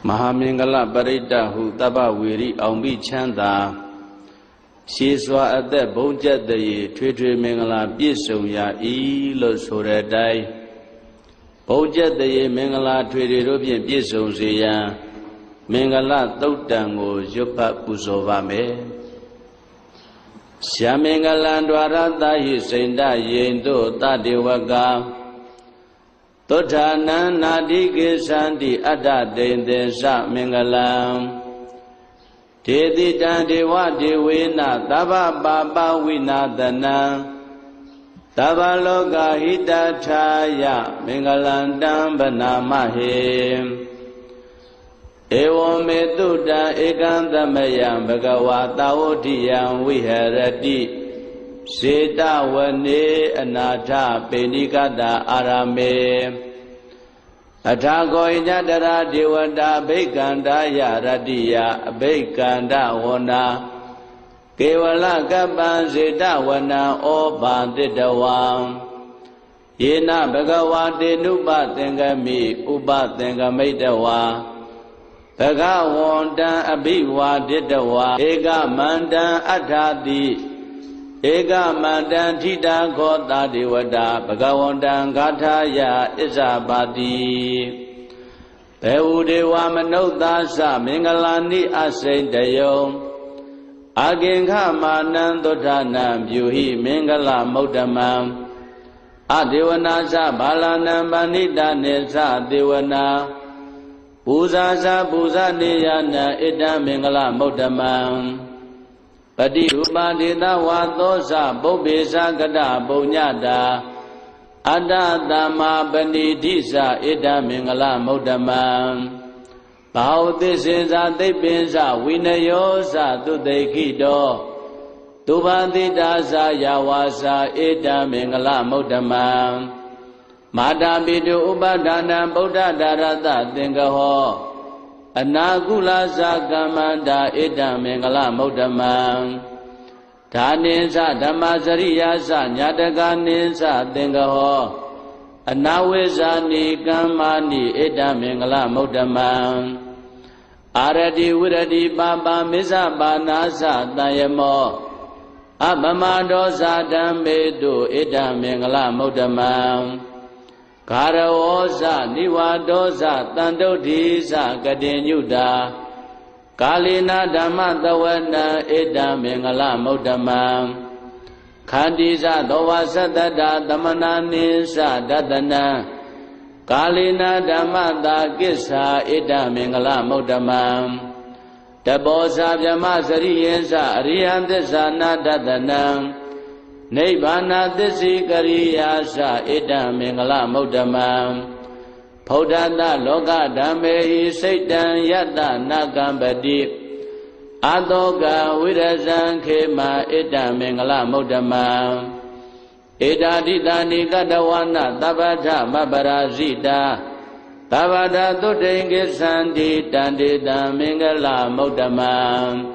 Mahamingala Parita Hu Taba Wiri Aumbi Chanda Shiswa Ate Bonjat Dayi Twi Mingala Pisum Ya Ilo Suredai Bonjat Dayi Mingala Twi Rubian Pisum Siya Mingala Tautango Yupa Pusovame Syamingala Dwarata Hisinda Yendo Tadiwaga Totana Nadike Sandi Ada Dendesa Mingalam Tedi Dandiwa Diwina Taba Baba Winadana Taba Loga Hidataya Mingalandam Banamahim Ewo Meduda Egandamayam Bhagavata Odiyam Viharati Sita Wane Anata Penikada Arame Atagoinya Dara Diwada Bekanda Yaradiya Bekanda Wana Kevala Gaban Sita Wana Oban Didawam Yena Bhagavati Nuba Tengami Uba Tengamaidawa Bhagavanda Abiwa Didawa Ega Manda Adhadi Ega Mandan Tita Gota Devada Bhagawandan Gathaya Isabadi Behudewa Manodasa Mingalani Asendayo Agenga Manandodhanam Yuhi Mingala Modamam Adevanasa Balanam Banida Nesa Devana Puzaza Puza Niyana Ida Mingala Modamam Padi Upadita Watosa Bobesa Gada Bonyada Ada Dhamma Bandidisa Ida Mingala Modamam Bautisiza Dipinsa Vinayosa Tudekido Tubandidasa Yawasa Ida Mingala Modamam Madhabidu Upadana Buddha Darata Tingaho Anagula Zagamanda Ida Mingala Modamam Dhaninsa Dhammasariyasa Nyataganinsa Tingaho Anawesa Nikamani Ida Mingala Modamam Aradi Viradi Baba Misa Banasa Tayamo Abamadosa Dhammedu Ida Mingala Modamam Karawosa Niwadosa Tandodisa Gadinyuda Kalina Dhamma Tawana Ida Mingala Modamam Khandisa Dovasatata Dhamananinsa Datana Kalina Dhamma Takissa Ida Mingala Modamam Tabosa Vyama Sariyensa Ariyantisa Nadatana Nibbana Disi Kariyasa Ida Mingala Modamam Bhodata Loka Dhammehi Saitan Yatta Nakambadi Atoka Virazan Khema Ida Mingala Modamam Ida Ditani Kadawana Tabata Mabarazita Tabata Tudengi Sandi Tandita Mingala Modamam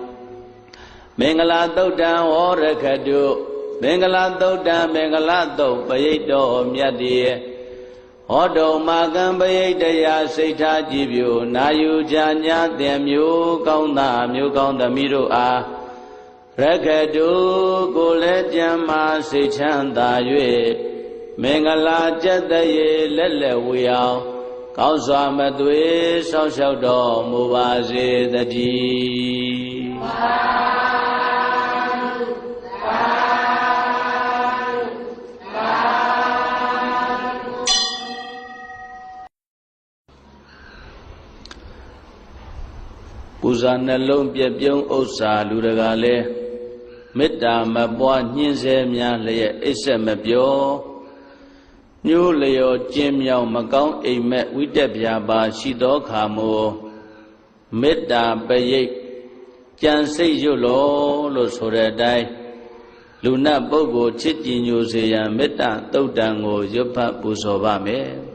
Mingala Tautan Orakadu Mingala Tauta Mingala Tau Payito Myadi Odo Magan Payitaya Seita Jibyu Nayu Janya Temyu Kaunda Myu Kaunda Miru A Rakadu Kule Jama Seichanda Yue Mingala Jataye Lele Wiyao Kauswa Madwe Sao Sao Do Mubaze Dadi Puza Nalong Pyapyong Osa Ludagale Metta Mapwa Nyinse Mya Leye Isse Mapyo Nyu Leo Jim Yao Makong Ime Widepya Ba Shido Khamo Metta Payik Jansei Yulo Lo Soredai Luna Bogo Chiti Nyuseya Metta Tautango Yopa Pusovame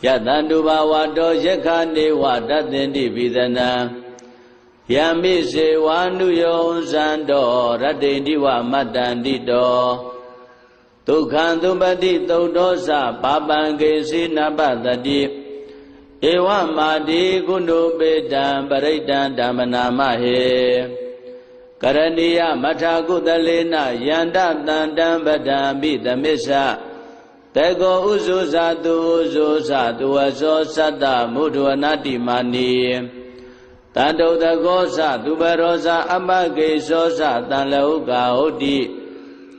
Yatanduba Wado Yekhane Wadatendi Vidana Yami Se Wanu Yon Sando Ratendi Wa Matandi Do Tukhantumbati Taudosa Papange Sinabadati ဧဝမာတိကုဏုပေတံပရိတံဓမ္မနာမဟေကရဏီယမထာကုသလေနယန္တတန္တံပဒံပိသမစ္ဆတေကောဥဇုဇာတုဥဇုဇာတုဝသောသတ္တမုဒဝနာတိမာနီတန္တုတကောသသူပရောဇာအပကေသောသတံလောကဟုတ်တိ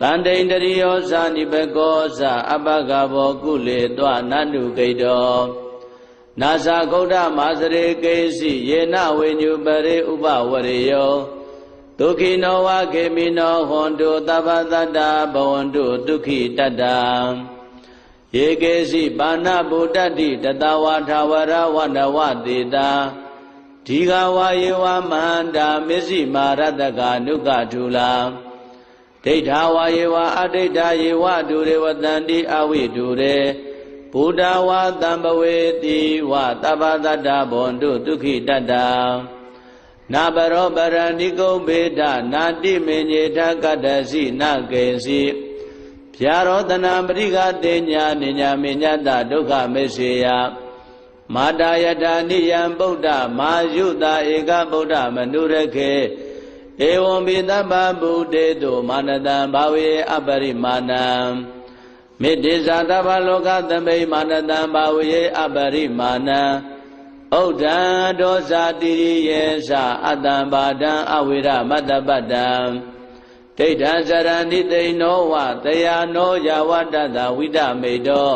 တန္တိန္တရိယောဇာနိဘကောသအပကဘောကုလေတောနန္တုကိတောနာဇာဂௌဒမာစရေကေစီယေနဝိညုပရိဥပဝရေယောဒုက္ခိနောဝခေမိနောဟွန်တုသဗ္ဗတတ္တဘဝန္တုဒုက္ခိတတ္တယေကေစီပါဏဗုဒ္ဓတိတတဝါထာဝရဝန္တဝတေတာဒီဃဝါယေဝမန္တာမစ္စည်းမာရတကနုကထုလာဒိဋ္ဌဝါယေဝအဒိဋ္ဌယေဝဒုရေဝတန္တိအဝိဒုရေဘုဒ္ဓဝါတံပဝေတိဝသဗ္ဗတတ္တဘဝန္တုဒုက္ခိတတ္တနာပရောပရဏိကုံဘေဒနာတိမေညေထကတ္တစီနကေစီဗျာရောတနာပရိကတေညာနိညာမေညတဒုက္ခမေစေယမာတာယတာနိယံဗုဒ္ဓမာယုတာဧကဗုဒ္ဓမနုရခေဧဝံဘိသဗ္ဗဗုဒေတုမာနတံဘာဝေအပရိမာဏံမေတ္တိဇာသဗ္ဗလောကသမိမာနတံဘာဝေအပရိမာဏံဩဒံဒောဇာတိရိယေသအတ္တံဘာဒံအဝိရမတ္တပတ္တံဒိဋ္ဌံစရဏိသိနောဝတယာနောယဝတ္တသဝိဒမေတော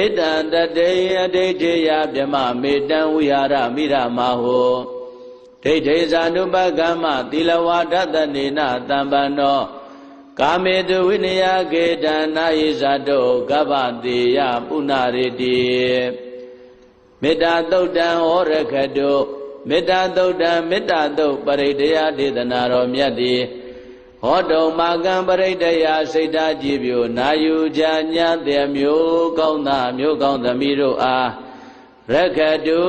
ဧတံတတေယဒိဋ္ဌေယဗြမမေတံဝိဟာရမိရမဟောဒိဋ္ဌေဇာနုပကမ္မသီလဝါဒတနေနတံပန္နောကာမေတုဝိနယကေတံနာယိဇာတောကဗ္ဗတေယပုဏ္ဏရေတိမေတ္တာသုတ်တံဟောရခတုမေတ္တာသုတ်တံမေတ္တာသုတ်ပရိဒယဒေသနာတော်မြတ်တိဟောတုံမာကံပရိဒယစိတ်ဓာကြည်ပြိုနာယူကြညာတဲ့မျိုးကောင်းသားမျိုးကောင်းသမီးတို့အားရခတု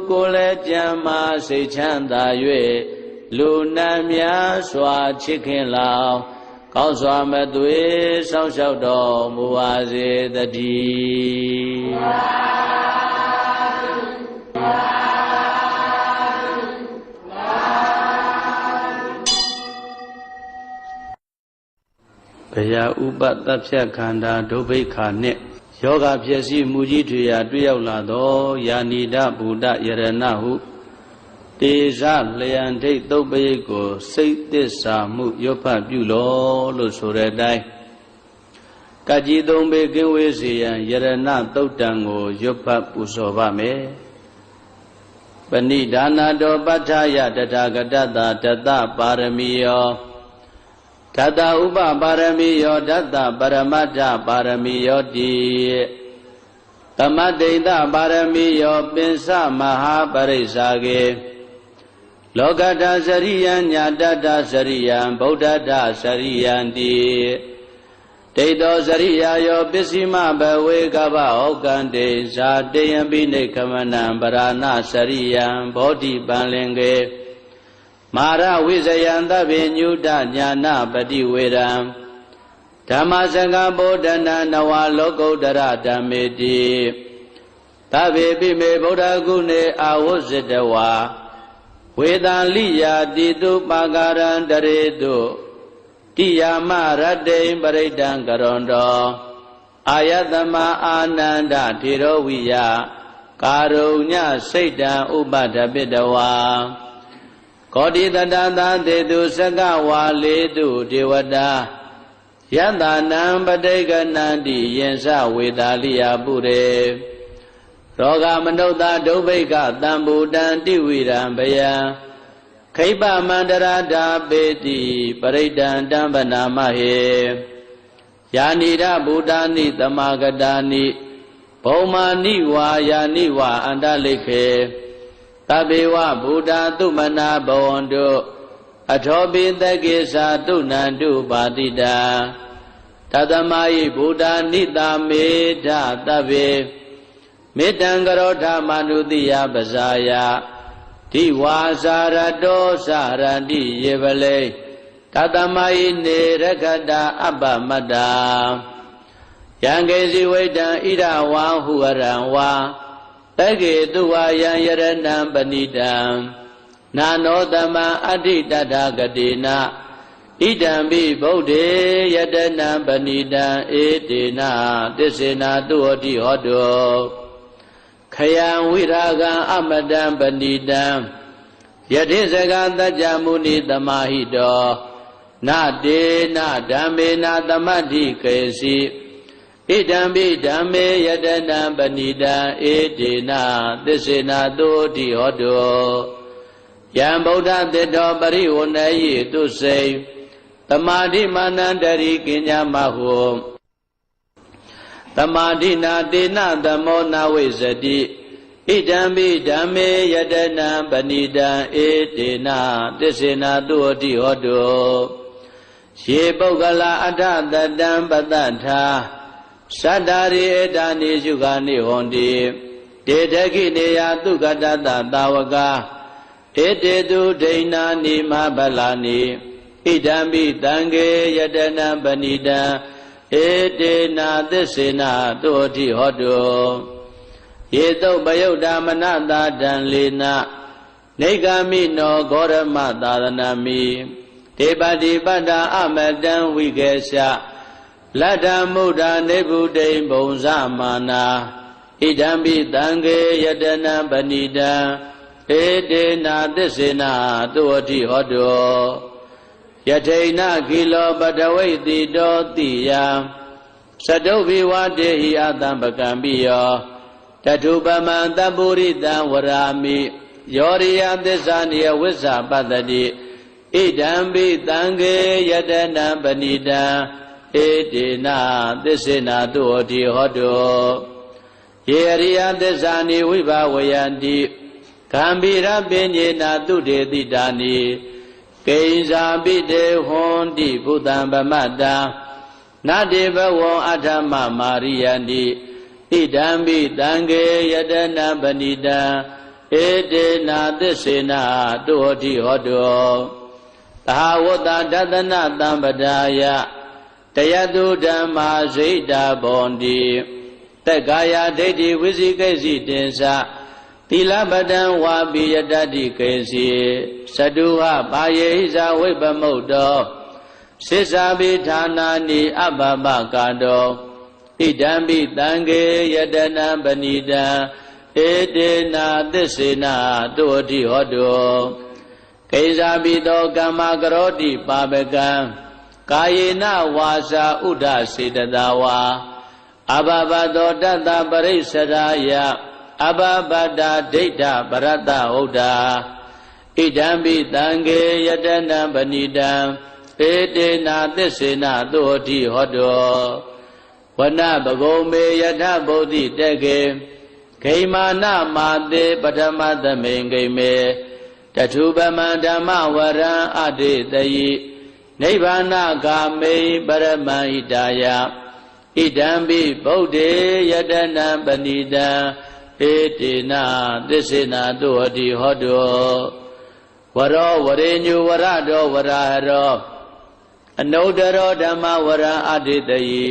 ကိုယ်လည်းကြံမာစိတ်ချမ်းသာ၍လူနာများစွာချစ်ခင်လောင်ကောင်းစွာမသွေစောင့်ရှောက်တော်မူပါစေတည်းဘယာဥပတတ်ဖြတ်ခန္ဓာဒုဗ္ဗိခာနှင့်ယောဂဖြစ်စီမူကြီးထွေရာတွေ့ရောက်လာသောယာနိဒဗုဒ္ဓယရဏဟုတေဇလျံထိတ်သုတ်ပရိတ်ကိုစိတ်သစ္စာမှုရွတ်ဖတ်ပြုလောလို့ဆိုတဲ့အတိုင်းကကြီးသုံးပေကင်းဝေးစေရန်ယရဏသုတ်တံကိုရွတ်ဖတ်ပူဇော်ပါမယ်ပဏိဒါနာတောပဋ္ဌာယတထာဂတတတတပါရမီယောဓတ္တဥပပါရမီယောဓတ္တပရမတ္ထပါရမီယောတိသမတ္တိတပါရမီယောပင်စမဟာပရိစ္ဆာကေလောကတ္တစရိယံညာတတ္တစရိယံဗုဒ္ဓတ္တစရိယံတိဒိဋ္ဌောစရိယာယောပစ္စည်းမဘဝေကဗ္ဗဩကံတေဇာတေယံပိနေခမနံပရဏစရိယံဘောဓိပန္လင်ကေမာရဝိဇယံသဗ္ဗညုတညာနာပတိဝေရံဓမ္မစကဗောဓနာနဝလောကုတ္တရဓမ္မေတိသဗ္ဗေပိမေဗုဒ္ဓဂုဏေအာဝုဇ္ဇတဝါဝေတံလိယာတိတုပါကာရံတရေတုတိယာမရတ္တိပရိဒံကရွန်တောအာယတမအာနန္ဒထေရဝိယကာရုညစိတ်တံဥပဒပိတဝါကောတိတတသတေတုစကဝါလေတုဒေဝတာယတနံပဋိကနန္တိယင်္စဝေတာလိယပုရေရောဂမနုဿဒုဗ္ဗိကတံဘူတံတိဝိရံဘယံခိပမန္တရာဓာပေတိပရိဒံတံပနာမဟေယာနိရဗုဒ္ဓာနိသမာဂတာနိဘုံမာနိဝါယာနိဝါအန္တလိခေသဗ္ဗေဝဗုဒ္ဓသုမနာဘဝန္တုအထောပိသကေသာတုဏန္တုပါတိတာတသမယိဗုဒ္ဓနိတာမေဓသဗ္ဗေမေတ္တံကရောဓမနုတိယပဇာယဒီဝါစာရတောစာရတိယေပလေတသမယိနေရခတအပ္ပမတ္တာယံကေစီဝိတံဣဒဝါဟုရံဝါ တကေတုဝါယံယရဏံပဏိတံနာနောတမံအဋ္ဌိတတဂတိနာဣဒံပိဗုဒ္ဓေယတနံပဏိတံဧတေနသစ္စေနာတုဟောတိဟောတောခယံဝိရာဂံအမတံပဏိတံယတိစကသัจจမုနိသမာဟိတောနတေနဓမ္မေနသမတ္ထိကေစီဣဒံပိဓမ္မေယတနံပဏိတံဧတေနသစ္စေနာတုဟောတိဟောတောယံဗုဒ္ဓတေတောပရိဝဏယိတုစိသမာဓိမာနန္တရိကိညာမဟုသမာဓိနာတေနသမောနာဝိဇတိဣဒံပိဓမ္မေယတနံပဏိတံဧတေနသစ္စေနာတုဟောတိဟောတောယေပုဂ္ဂလာအထတတံပတ္တထာသတ္တာရိဧတာနိရှုခာနိဟောတိတေတခိနေယသုခတတသာဝကာဧတေတုဒိဏာနိမဗလာနိဣဒံပိတံခေယတနံပဏိတံဧတေနာသစ္စေနာတုဟောတိဟောတောယေတုပယုတ်တာမနတာတံလေနနေဂာမိနောဂောရမသာသနာမိဒေပတိပတ္တာအမတံဝိကေရှလတ္တမုဒ္ဒနေဗုဒိံဘုံဇမာနာဣဒံပိတံခေယတနံပဏိတံဧတေနာသစ္စေနာတုဟောတိဟောတောယထိဏကိလောပတဝိတိတောတိယသတုဘိဝတေဟိအတံပကံပိယောတထုပမံတပုရိတံဝရာမိယောရိယသစ္စာနိယဝိဇ္ဇာပတ္တိဣဒံပိတံခေယတနံပဏိတံဧတေနသစ္စေနာတုဟောတိဟောတောယေရိယသစ္စာနိဝိဘဝယန္တိဂံဗိရပင်ညေနာတုတေတိတာနိကိဉ္စာပိတေဟွန်တိဘုဒ္ဓံဗမတ္တနတေဘဝံအထမမာရိယန္တိဣဒံပိတံခေယတနံပဏိတံဧတေနာသစ္စေနာတုဟောတိဟောတောသဟဝတ္တဒသနသံပဒါယတယတုဓမ္မာဇိတာဘောန္တိတက္ကာယဒိဋ္ဌိဝိဇိကိစီတင်္စသီလပတံဝါပိယတတိကေစီသတုဟပါယေဟိဇဝိပမုတ်တောစိစ္ဆာပိဌာနာနိအပပကာတောဣဒံပိတံခေယတနံပဏိတံဧတေနာသစ္စေနာတုဟောတိဟောတောကိဉ္စာပိတောကမ္မကရောတိပါပကံကာယေနဝါစာဥဒ္ဒစေတသာဝါအဘဘတောတတ္တပရိစ္ဆရာယအဘဘဒာဒိဋ္ဌပရတ္တဟုတ်တာဣဒံပိတံခေယတနံပဏိတံဧတေနာသစ္စေနာတုဟောတိဟောတောဝနပဂုံမေယထဗုဒ္ဓိတကေဂိမာနမာတေပထမသမိန်ဂိမေတထုပမံဓမ္မဝရံအတေတယိနိဗ္ဗာနဂာမိပရမံဣတာယဣဒံပိဗုဒ္ဓေယတနံပဏိတံဧတေနာသစ္စေနာတုဟောတိဟောတောဝရောဝရေညုဝရတောဝရဟရောအနုတ္တရောဓမ္မဝရံအတေတယိ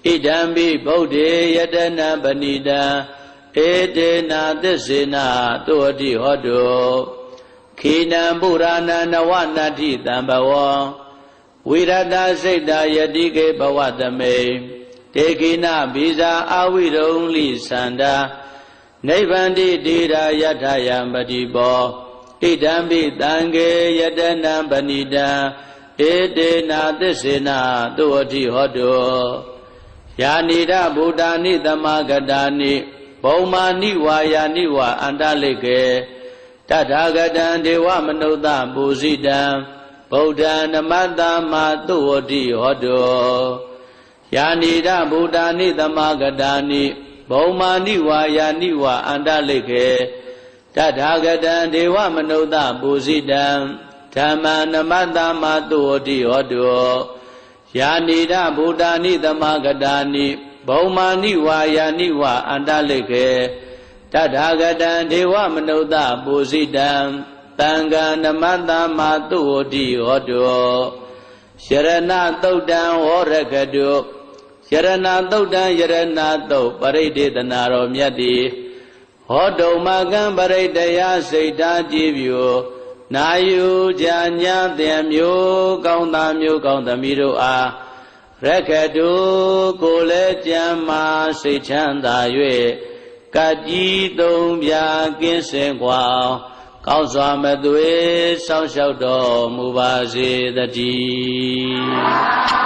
ဣဒံပိဗုဒ္ဓေယတနံပဏိတံဧတေနာသစ္စေနာတုဟောတိဟောတောခိနံပုရာဏနဝနတ္ထိတံဘဝံဝိရတစိတ်တာယတိကေဘဝသမေတေကိနဘိဇာအာဝိရုံလိသန္တာနိဗ္ဗန္တိတိရာယထယံပတိဘောဣဒံပိတံခေယတနံပဏိတံဧတေနာသစ္စေနာတုဟောတိဟောတောယာနိဒဗုဒ္ဓာနိသမဂတာနိဘုံမာနိဝါယာနိဝါအန္တလိကေတထာဂတံဒေဝမနုဿပူဇိတံဗုဒ္ဓံနမတ္တမတုဟောတိဟောတောယာနိဒဗုဒ္ဓာနိသမဂတာနိဘုံမာနိဝါယာနိဝါအန္တလိကေတထာဂတံဒေဝမနုဿပူဇိတံဓမ္မံနမတ္တမတုဟောတိဟောတောယာနိဒဗုဒ္ဓာနိသမဂတာနိဘုံမာနိဝါယာနိဝါအန္တလိကေတထာဂတံဒေဝမနုဿပူဇိတံသံဃာနမတ္တမတုဟောတိဟောတောယရဏသုတ်တံဝရကတုယရဏသုတ်တံယရဏသုတ်ပရိဒေသနာတော်မြတ်တိဝ ဟောတုံမကံပရိတယစိတ်ဓာကြည်ပြူနာယူကြညာတဲ့မျိုးကောင်းသားမျိုးကောင်းသမီးတို့အားရက္ခတုကိုလည်းကြမ်းမာစိတ်ချမ်းသာ၍ကကြီးသုံးပြကင်းစင်ကွာကောင်းစွာမသွေစောင့်ရှောက်တော်မူပါစေတည်း